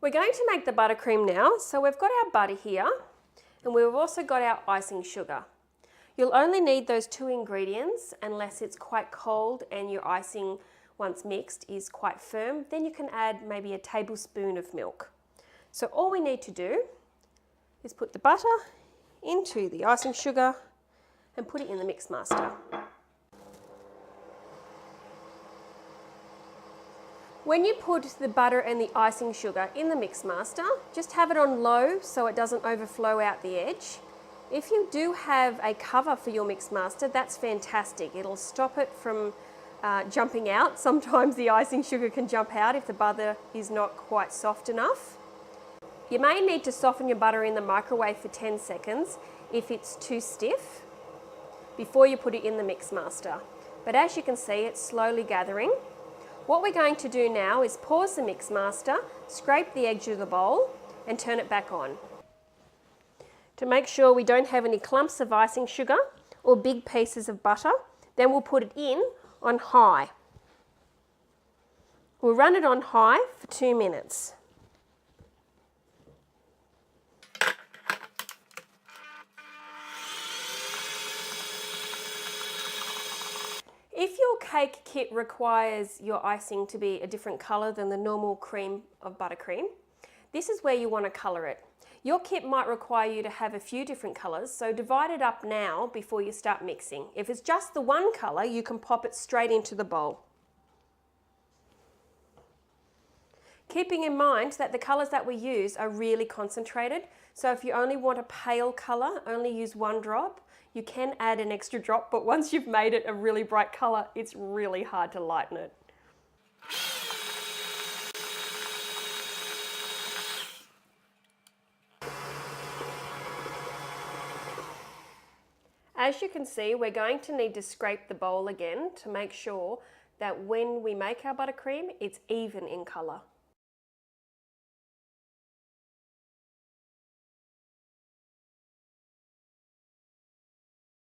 We're going to make the buttercream now. So we've got our butter here and we've also got our icing sugar. You'll only need those two ingredients unless it's quite cold and your icing, once mixed, is quite firm. Then you can add maybe a tablespoon of milk. So all we need to do is put the butter into the icing sugar and put it in the mix master. When you put the butter and the icing sugar in the mix master, just have it on low so it doesn't overflow out the edge. If you do have a cover for your mix master, that's fantastic. It'll stop it from jumping out. Sometimes the icing sugar can jump out if the butter is not quite soft enough. You may need to soften your butter in the microwave for 10 seconds if it's too stiff before you put it in the mix master. But as you can see, it's slowly gathering. What we're going to do now is pause the mix master, scrape the edge of the bowl and turn it back on. To make sure we don't have any clumps of icing sugar or big pieces of butter, then we'll put it in on high. We'll run it on high for 2 minutes. If your cake kit requires your icing to be a different colour than the normal cream of buttercream, this is where you want to colour it. Your kit might require you to have a few different colours, so divide it up now before you start mixing. If it's just the one colour, you can pop it straight into the bowl. Keeping in mind that the colours that we use are really concentrated, so if you only want a pale colour, only use 1 drop. You can add an extra drop, but once you've made it a really bright colour, it's really hard to lighten it. As you can see, we're going to need to scrape the bowl again to make sure that when we make our buttercream, it's even in colour.